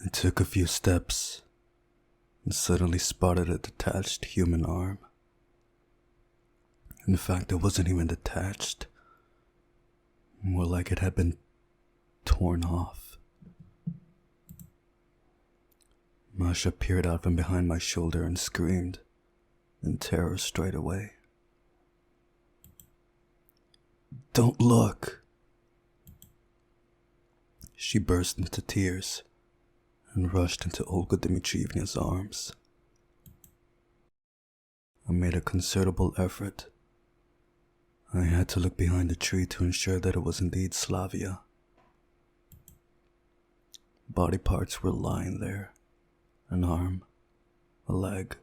I took a few steps and suddenly spotted a detached human arm. In fact, it wasn't even detached. More like it had been torn off. Masha peered out from behind my shoulder and screamed in terror straight away. "Don't look!" She burst into tears and rushed into Olga Dmitrievna's arms. I made a considerable effort. I had to look behind the tree to ensure that it was indeed Slavia. Body parts were lying there. An arm, a leg,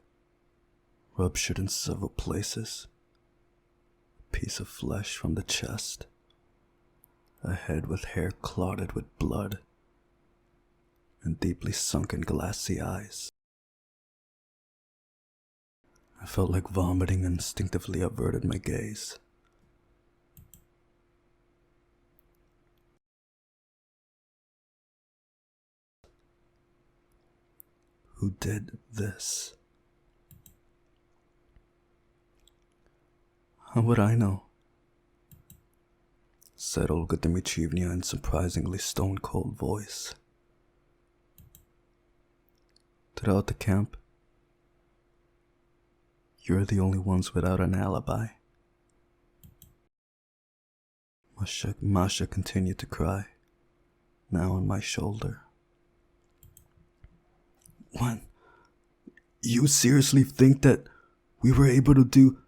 ruptured in several places, a piece of flesh from the chest, a head with hair clotted with blood, and deeply sunken glassy eyes. I felt like vomiting and instinctively averted my gaze. Who did this? How would I know? Said Olga Dmitrievna in surprisingly stone-cold voice. Throughout the camp, you're the only ones without an alibi. Masha continued to cry, now on my shoulder. What? You seriously think that we were able to do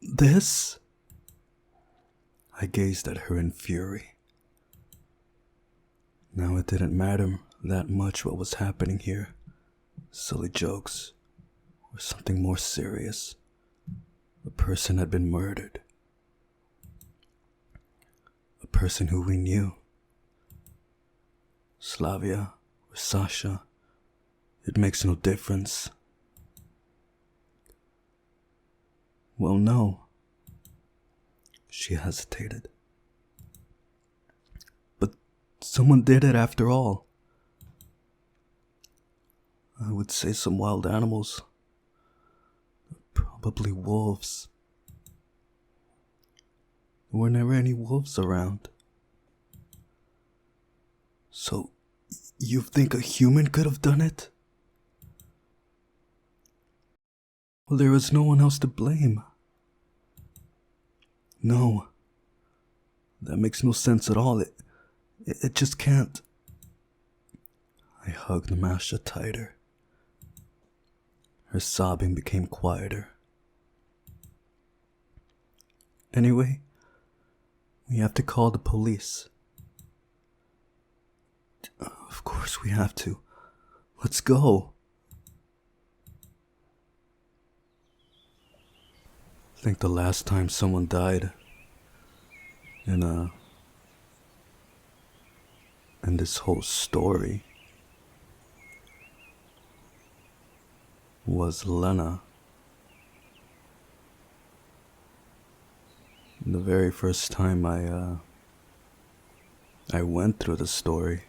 this? I gazed at her in fury. Now it didn't matter that much what was happening here. Silly jokes, or something more serious. A person had been murdered. A person who we knew. Slavia or Sasha, it makes no difference. Well, no. She hesitated. But someone did it after all. I would say some wild animals. Probably wolves. There were never any wolves around. So, you think a human could have done it? Well, there was no one else to blame. No. That makes no sense at all. It just can't. I hugged Masha tighter. Her sobbing became quieter. Anyway, we have to call the police. Of course we have to. Let's go. I think the last time someone died in this whole story was Lena. The very first time I went through the story,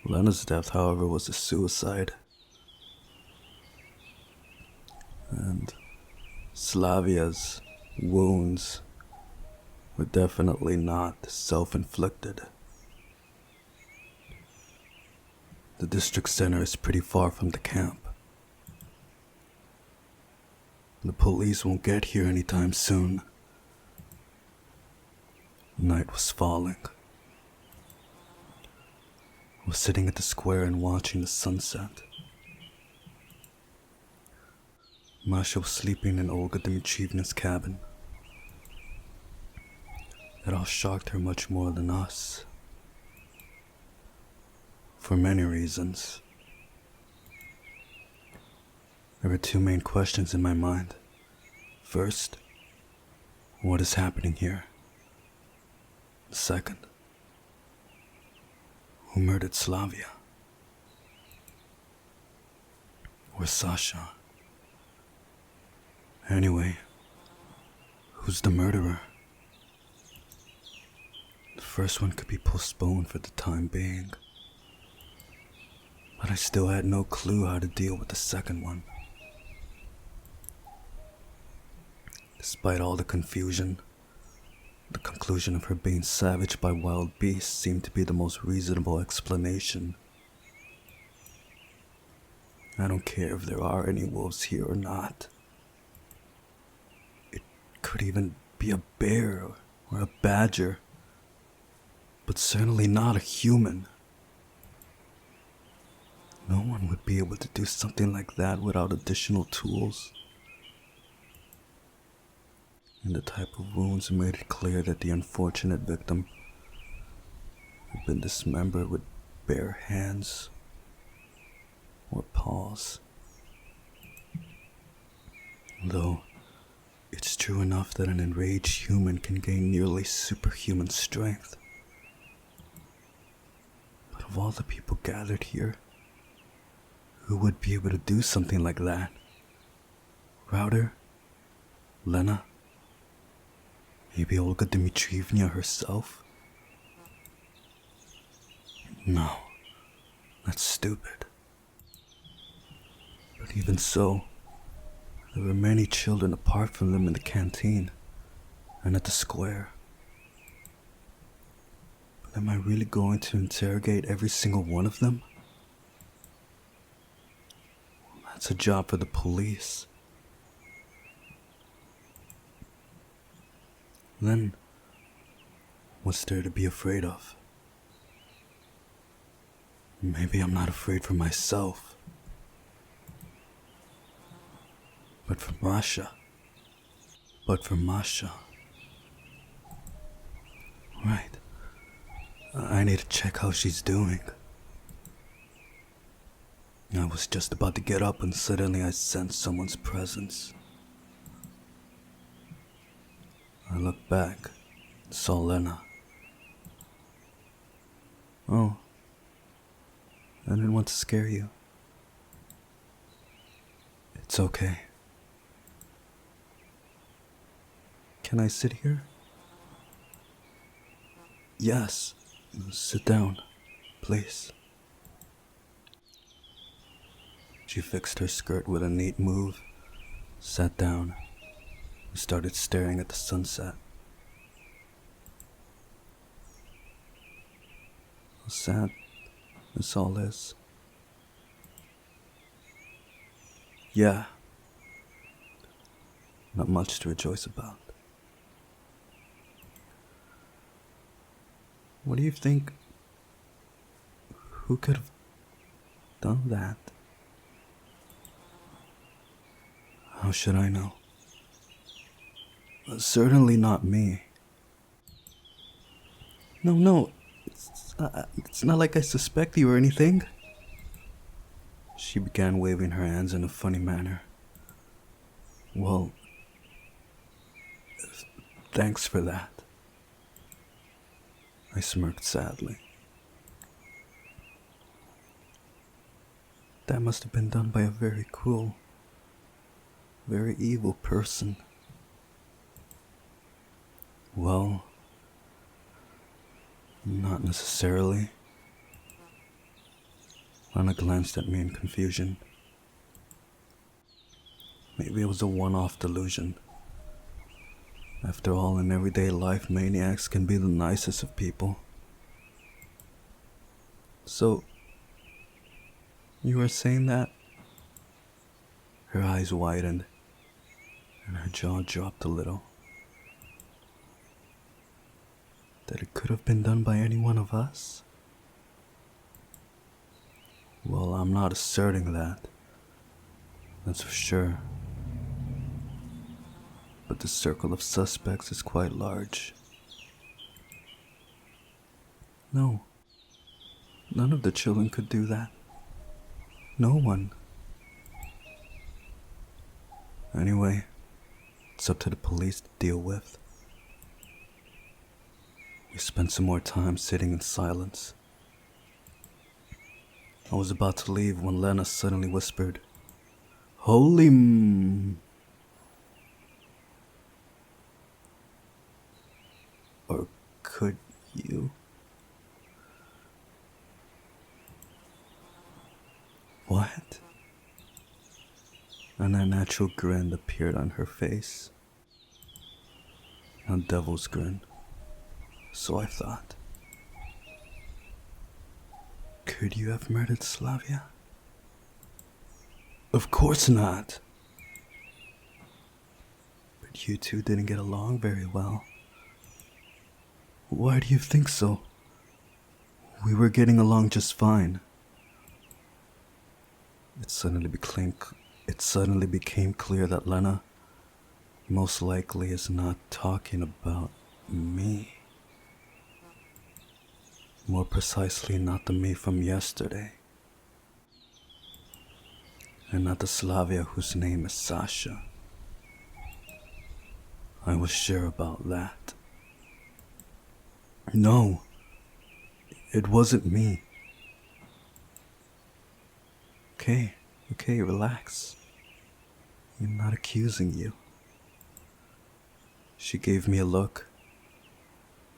Lena's death, however, was a suicide. And Slavia's wounds were definitely not self-inflicted. The district center is pretty far from the camp. The police won't get here anytime soon. Night was falling. I was sitting at the square and watching the sunset. Masha was sleeping in Olga Dmitrievna's cabin. It all shocked her much more than us. For many reasons. There were two main questions in my mind. First, what is happening here? Second, who murdered Slavia? Or Sasha? Anyway, who's the murderer? first one could be postponed for the time being, but I still had no clue how to deal with the second one. Despite all the confusion, the conclusion of her being savaged by wild beasts seemed to be the most reasonable explanation. I don't care if there are any wolves here or not. It could even be a bear or a badger, but certainly not a human. No one would be able to do something like that without additional tools. And the type of wounds made it clear that the unfortunate victim had been dismembered with bare hands or paws. Though it's true enough that an enraged human can gain nearly superhuman strength. But of all the people gathered here, who would be able to do something like that? Router? Lena? Maybe Olga Dmitrievna herself? No, that's stupid. But even so, there were many children apart from them in the canteen and at the square. But am I really going to interrogate every single one of them? That's a job for the police. Then, what's there to be afraid of? Maybe I'm not afraid for myself, but for Masha. Right. I need to check how she's doing. I was just about to get up when suddenly I sensed someone's presence. I looked back and saw Lena. Oh, I didn't want to scare you. It's okay. Can I sit here? Yes, sit down, please. She fixed her skirt with a neat move, sat down, and started staring at the sunset. How sad this all is. Yeah, not much to rejoice about. What do you think? Who could have done that? How should I know? Certainly not me. No, it's not like I suspect you or anything. She began waving her hands in a funny manner. Well, thanks for that. I smirked sadly. That must have been done by a very cruel, very evil person. Well, not necessarily. Lana glanced at me in confusion. Maybe it was a one-off delusion. After all, in everyday life, maniacs can be the nicest of people. So, you were saying that? Her eyes widened, and her jaw dropped a little. That it could have been done by any one of us? Well, I'm not asserting that. That's for sure. But the circle of suspects is quite large. No, none of the children could do that. No one. Anyway, it's up to the police to deal with. We spent some more time sitting in silence. I was about to leave when Lena suddenly whispered, "Holy Or could You. What? An unnatural grin appeared on her face. A devil's grin. So I thought. Could you have murdered Slavia? Of course not. But you two didn't get along very well. Why do you think so? We were getting along just fine. It suddenly became clear that Lena most likely is not talking about me. More precisely, not the me from yesterday. And not the Slavia whose name is Sasha. I was sure about that. No, it wasn't me. Okay, relax. I'm not accusing you. She gave me a look,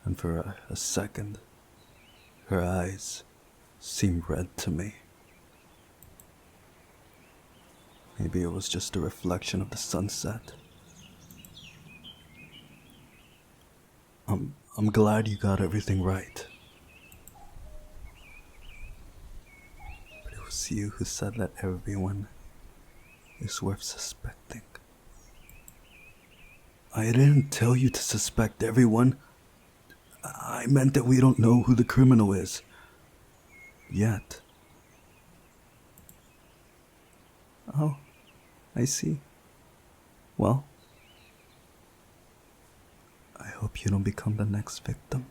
and for a second, her eyes seemed red to me. Maybe it was just a reflection of the sunset. I'm glad you got everything right. But it was you who said that everyone is worth suspecting. I didn't tell you to suspect everyone. I meant that we don't know who the criminal is. Yet. Oh, I see. Well, I hope you don't become the next victim.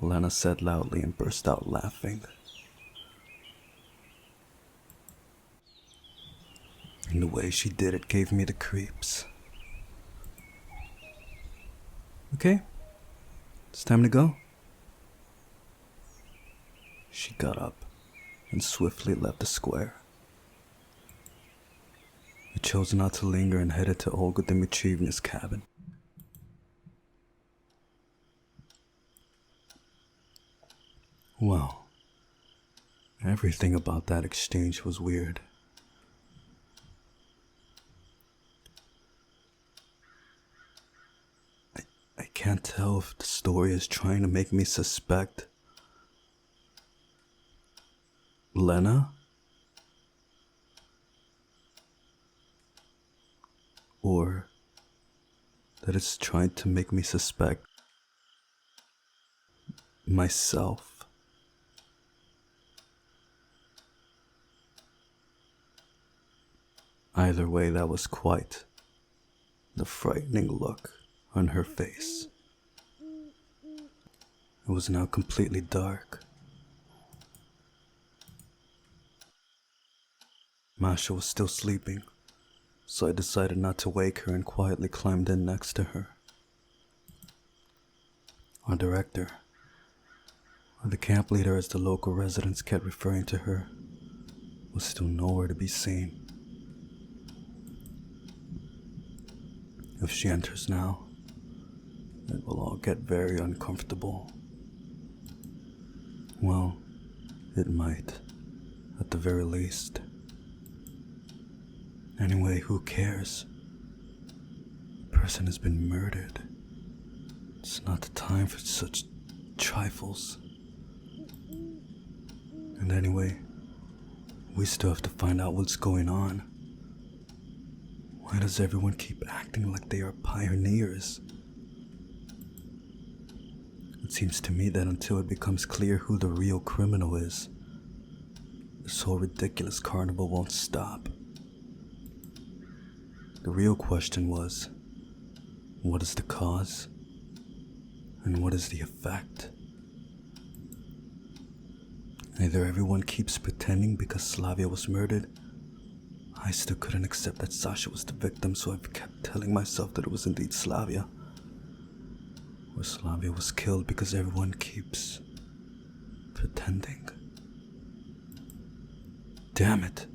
Lena said loudly and burst out laughing. And the way she did it gave me the creeps. Okay, it's time to go. She got up and swiftly left the square. I chose not to linger and headed to Olga Dmitrievna's cabin. Well, everything about that exchange was weird. I can't tell if the story is trying to make me suspect Lena or that it's trying to make me suspect myself. Either way, that was quite the frightening look on her face. It was now completely dark. Masha was still sleeping, so I decided not to wake her and quietly climbed in next to her. Our director, or the camp leader as the local residents kept referring to her, was still nowhere to be seen. If she enters now, it will all get very uncomfortable. Well, it might, at the very least. Anyway, who cares? The person has been murdered. It's not the time for such trifles. And anyway, we still have to find out what's going on. Why does everyone keep acting like they are pioneers? It seems to me that until it becomes clear who the real criminal is, this whole ridiculous carnival won't stop. The real question was, what is the cause? And what is the effect? Either everyone keeps pretending because Slavia was murdered. I still couldn't accept that Sasha was the victim, so I've kept telling myself that it was indeed Slavia. Or Slavia was killed because everyone keeps pretending. Damn it.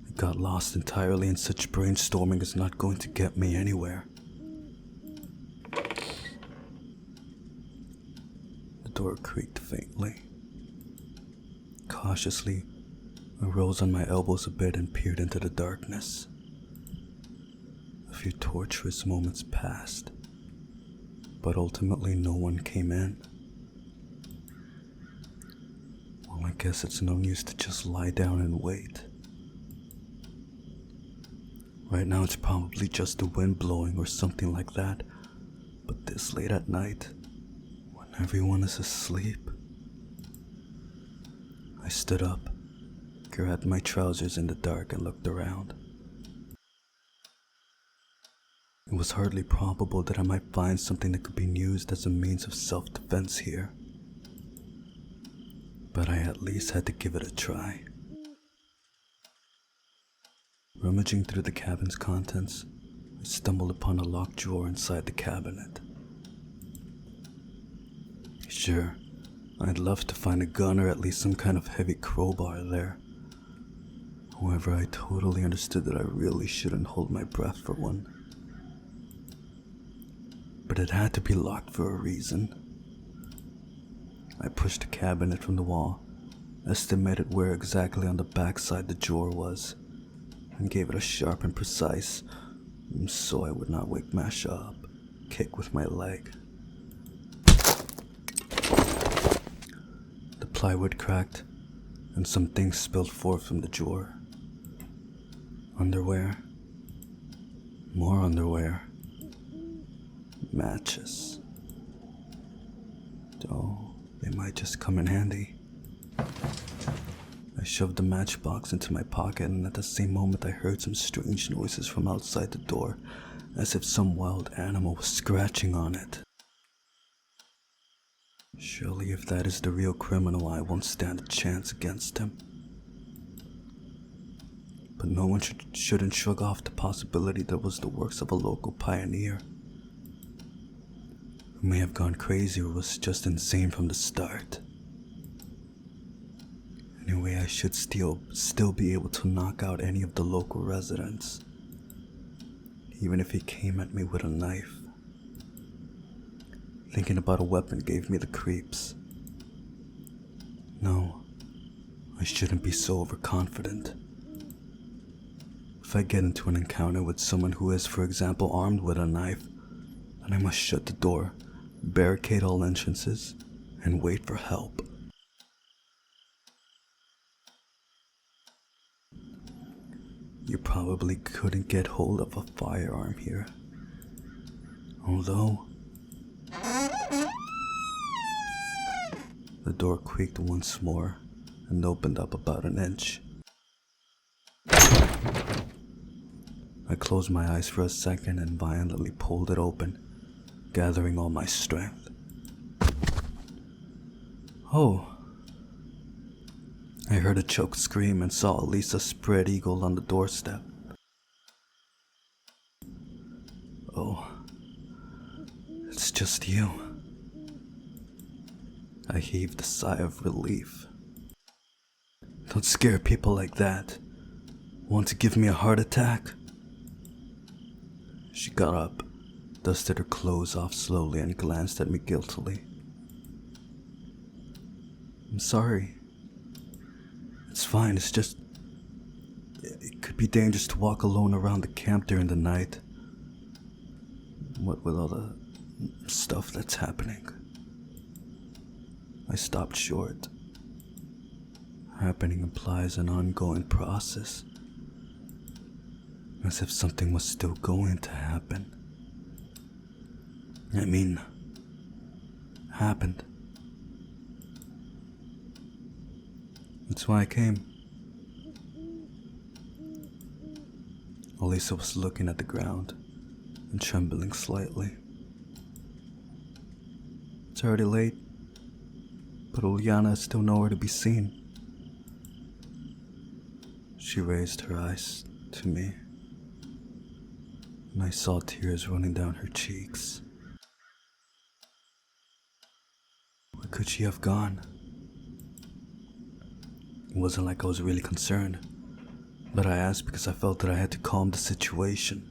I got lost entirely, and such brainstorming is not going to get me anywhere. door creaked faintly. Cautiously, I rose on my elbows a bit and peered into the darkness. A few torturous moments passed, but ultimately no one came in. Well, I guess it's no use to just lie down and wait. Right now it's probably just the wind blowing or something like that, but this late at night, when everyone is asleep. I stood up, grabbed my trousers in the dark and looked around. It was hardly probable that I might find something that could be used as a means of self-defense here, but I at least had to give it a try. Rummaging through the cabin's contents, I stumbled upon a locked drawer inside the cabinet. Sure, I'd love to find a gun or at least some kind of heavy crowbar there. However, I totally understood that I really shouldn't hold my breath for one. But it had to be locked for a reason. I pushed the cabinet from the wall, estimated where exactly on the backside the drawer was, and gave it a sharp and precise, so I would not wake Masha up, kick with my leg. The plywood cracked, and some things spilled forth from the drawer. Underwear, more underwear, matches. Oh, they might just come in handy. I shoved the matchbox into my pocket, and at the same moment I heard some strange noises from outside the door, as if some wild animal was scratching on it. Surely if that is the real criminal, I won't stand a chance against him. But no one shouldn't shrug off the possibility that it was the works of a local pioneer, who may have gone crazy or was just insane from the start. Anyway, I should still be able to knock out any of the local residents, even if he came at me with a knife. Thinking about a weapon gave me the creeps. No, I shouldn't be so overconfident. If I get into an encounter with someone who is, for example, armed with a knife, then I must shut the door, barricade all entrances, and wait for help. You probably couldn't get hold of a firearm here. Although, the door creaked once more and opened up about an inch. I closed my eyes for a second and violently pulled it open, gathering all my strength. Oh! I heard a choked scream and saw Elisa's spread eagle on the doorstep. Oh, it's just you. I heaved a sigh of relief. Don't scare people like that. Want to give me a heart attack? She got up, dusted her clothes off slowly, and glanced at me guiltily. I'm sorry. It's fine, it's just... It could be dangerous to walk alone around the camp during the night. What with all the stuff that's happening. I stopped short. Happening implies an ongoing process. As if something was still going to happen. I mean, happened. That's why I came. Elisa was looking at the ground and trembling slightly. It's already late, but Uliana is still nowhere to be seen. She raised her eyes to me, and I saw tears running down her cheeks. Where could she have gone? It wasn't like I was really concerned, but I asked because I felt that I had to calm the situation.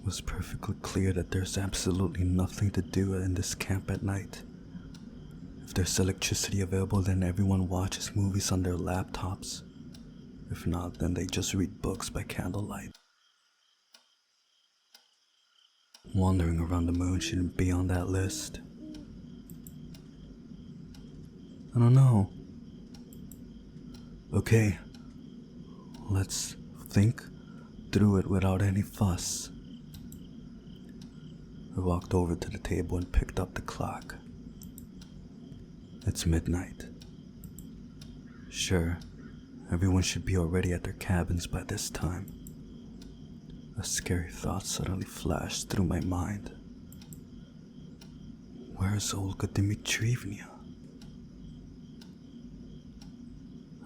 It was perfectly clear that there's absolutely nothing to do in this camp at night. If there's electricity available, then everyone watches movies on their laptops. If not, then they just read books by candlelight. Wandering around the moon shouldn't be on that list. I don't know. Okay, let's think through it without any fuss. I walked over to the table and picked up the clock. It's midnight. Sure, everyone should be already at their cabins by this time. A scary thought suddenly flashed through my mind. Where's Olga Dmitrievna?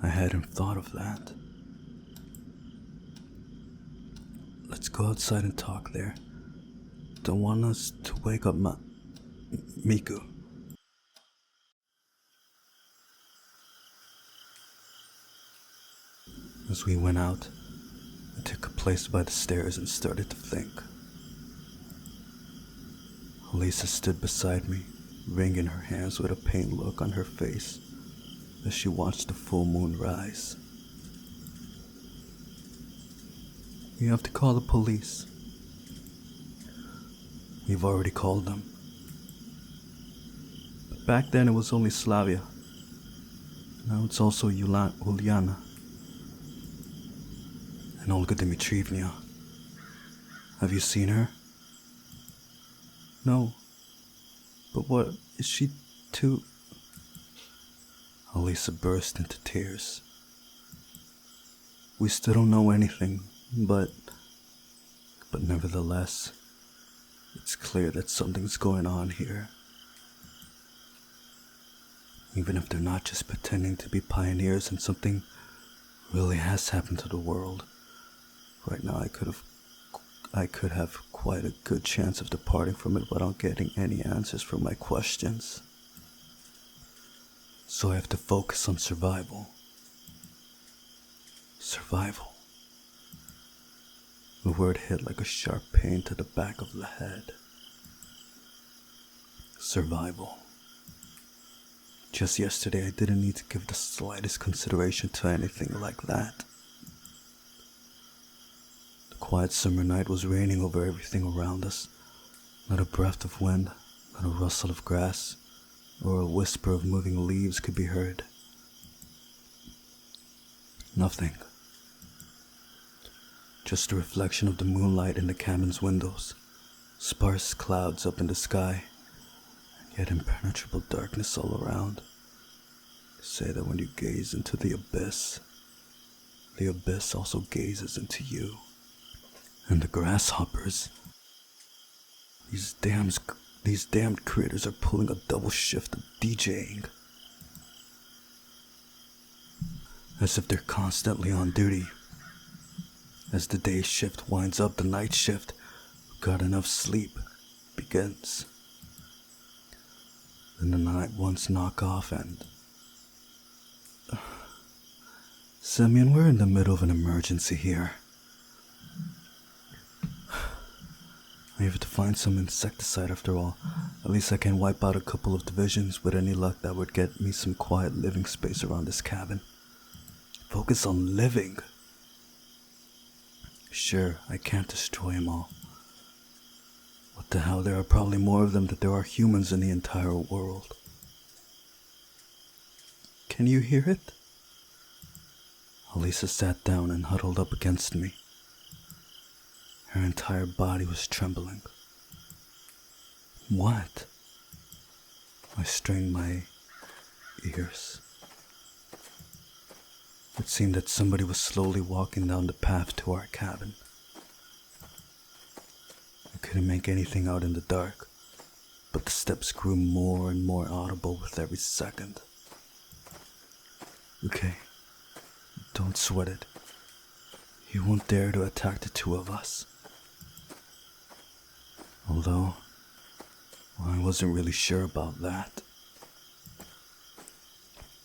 I hadn't thought of that. Let's go outside and talk there. Don't want us to wake up Miku. As we went out, I took a place by the stairs and started to think. Elisa stood beside me, wringing her hands with a pained look on her face as she watched the full moon rise. We have to call the police. We've already called them. But back then it was only Slavia. Now it's also Uliana. And Olga Dmitrievna. Have you seen her? No. But what is she too? Elisa burst into tears. We still don't know anything, but nevertheless, it's clear that something's going on here. Even if they're not just pretending to be pioneers and something really has happened to the world. Right now I could have quite a good chance of departing from it without getting any answers for my questions. So I have to focus on survival. Survival. The word hit like a sharp pain to the back of the head. Survival. Just yesterday I didn't need to give the slightest consideration to anything like that. The quiet summer night was raining over everything around us. Not a breath of wind, not a rustle of grass, or a whisper of moving leaves could be heard. Nothing. Just the reflection of the moonlight in the cabin's windows, sparse clouds up in the sky, and yet impenetrable darkness all around. They say that when you gaze into the abyss also gazes into you. And the grasshoppers, these damned critters are pulling a double shift of DJing. As if they're constantly on duty. As the day shift winds up, the night shift, who got enough sleep, begins. Then the night ones knock off and... Semyon, we're in the middle of an emergency here. I have to find some insecticide after all. At least I can wipe out a couple of divisions. With any luck, that would get me some quiet living space around this cabin. Focus on living. Sure, I can't destroy them all. What the hell, there are probably more of them than there are humans in the entire world. Can you hear it? Elisa sat down and huddled up against me. Her entire body was trembling. What? I strained my ears. It seemed that somebody was slowly walking down the path to our cabin. I couldn't make anything out in the dark, but the steps grew more and more audible with every second. Okay, don't sweat it. He won't dare to attack the two of us. Although, I wasn't really sure about that.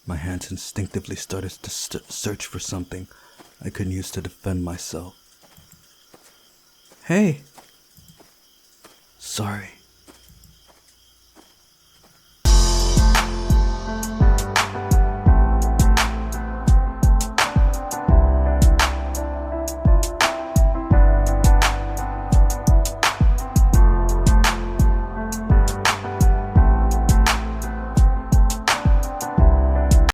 My hands instinctively started to search for something I could use to defend myself. Hey, sorry.